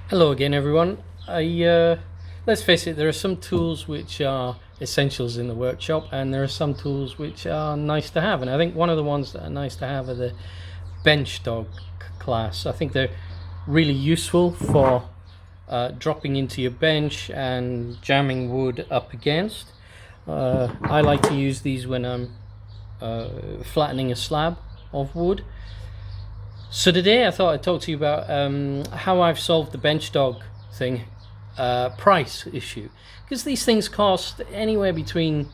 Hello again, everyone. Let's face it, there are some tools which are essentials in the workshop, and there are some tools which are nice to have. And I think one of the ones that are nice to have are the bench dog class. I think they're really useful for dropping into your bench and jamming wood up against. I like to use these when I'm flattening a slab of wood. So today I thought I'd talk to you about how I've solved the bench dog thing price issue, because these things cost anywhere between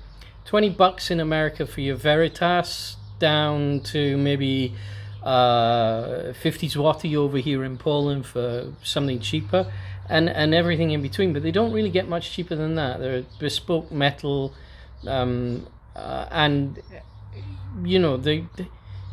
$20 in America for your Veritas down to maybe 50 zloty over here in Poland for something cheaper, and everything in between. But they don't really get much cheaper than that. They're bespoke metal, and you know they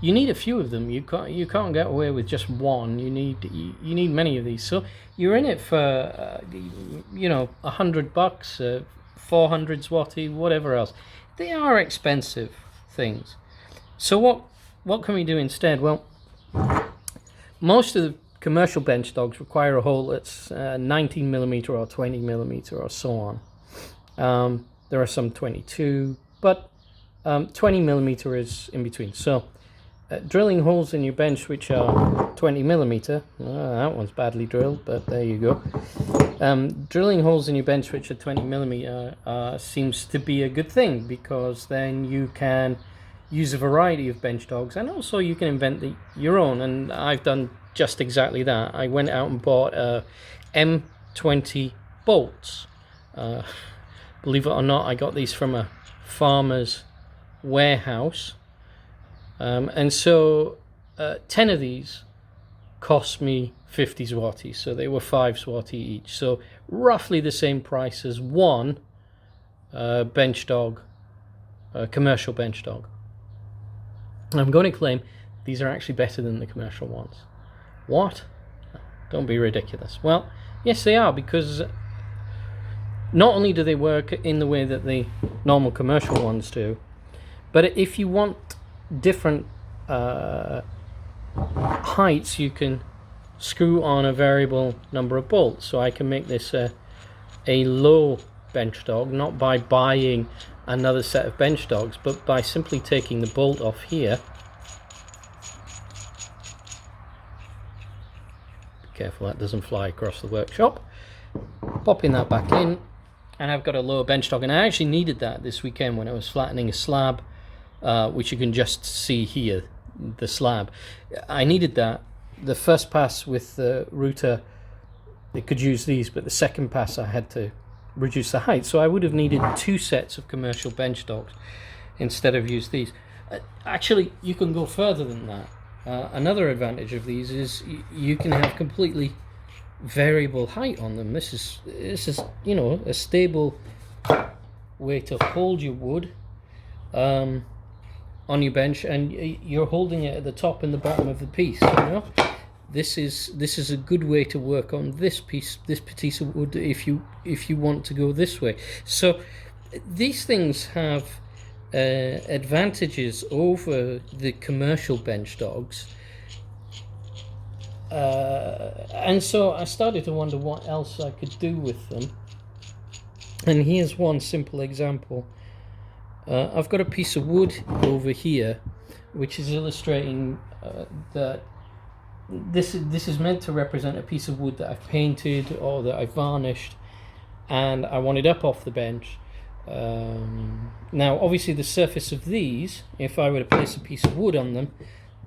you need a few of them. You can't get away with just one. You need many of these. So you're in it for $100, 400 zloty, whatever else. They are expensive things. So what can we do instead? Well, most of the commercial bench dogs require a hole that's 19 millimeter or 20 millimeter or so on. There are some 22, but 20 millimeter is in between. So drilling holes in your bench which are 20 millimeter, that one's badly drilled, but there you go. Drilling holes in your bench which are 20 millimeter seems to be a good thing, because then you can use a variety of bench dogs, and also you can invent your own. And I've done just exactly that. I went out and bought M20 bolts. Believe it or not, I got these from a farmer's warehouse. And so 10 of these cost me 50 zloty, so they were 5 zloty each. So roughly the same price as one bench dog, commercial bench dog. I'm going to claim these are actually better than the commercial ones. What? Don't be ridiculous. Well, yes they are, because not only do they work in the way that the normal commercial ones do, but if you want different heights, you can screw on a variable number of bolts. So I can make this a low bench dog, not by buying another set of bench dogs, but by simply taking the bolt off here. Be careful that doesn't fly across the workshop. Popping that back in, and I've got a lower bench dog. And I actually needed that this weekend when I was flattening a slab, which you can just see here, the slab. I needed that. The first pass with the router, it could use these, but the second pass I had to reduce the height. So I would have needed 2 sets of commercial bench dogs instead of use these. Actually, you can go further than that. Another advantage of these is you can have completely variable height on them. This is a stable way to hold your wood on your bench, and you're holding it at the top and the bottom of the piece. This is a good way to work on this piece of wood if you want to go this way. So these things have advantages over the commercial bench dogs, and so I started to wonder what else I could do with them. And here's one simple example. I've got a piece of wood over here which is illustrating that this is meant to represent a piece of wood that I've painted or that I've varnished, and I want it up off the bench. Now obviously the surface of these, if I were to place a piece of wood on them,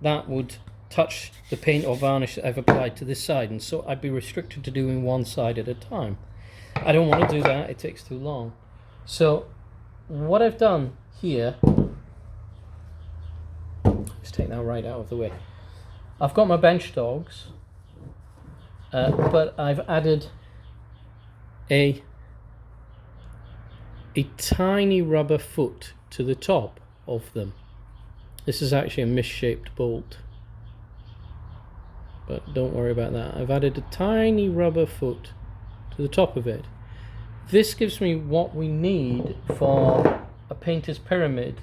that would touch the paint or varnish that I've applied to this side, and so I'd be restricted to doing one side at a time. I don't want to do that, it takes too long. So what I've done here, let's take that right out of the way. I've got my bench dogs, but I've added a tiny rubber foot to the top of them. This is actually a misshaped bolt, but don't worry about that. I've added a tiny rubber foot to the top of it. This gives me what we need for a painter's pyramid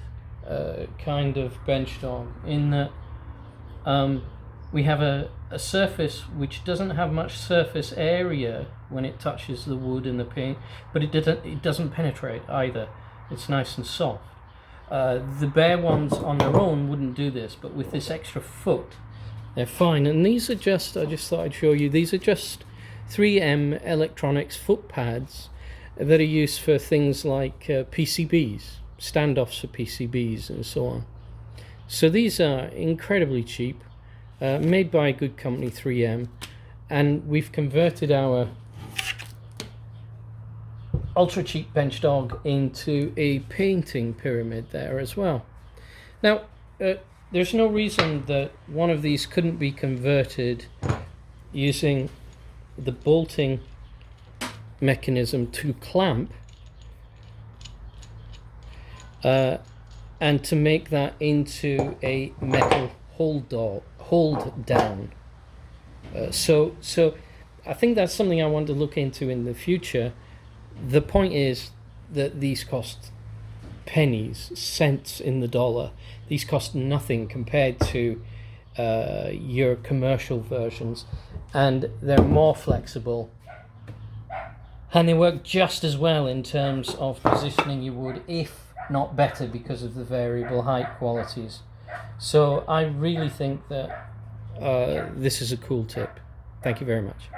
kind of bench dog, in that we have a surface which doesn't have much surface area when it touches the wood and the paint, but it doesn't penetrate either. It's nice and soft. The bare ones on their own wouldn't do this, but with this extra foot, they're fine. And these are just, I just thought I'd show you, these are just 3M electronics foot pads that are used for things like PCBs, standoffs for PCBs and so on. So these are incredibly cheap, made by a good company, 3M, and we've converted our ultra cheap bench dog into a painting pyramid there as well. Now there's no reason that one of these couldn't be converted using the bolting mechanism to clamp and to make that into a metal hold down. So I think that's something I want to look into in the future. The point is that these cost pennies, cents in the dollar. These cost nothing compared to your commercial versions, and they're more flexible, and they work just as well in terms of positioning your wood, if not better, because of the variable height qualities. So I really think that this is a cool tip. Thank you very much.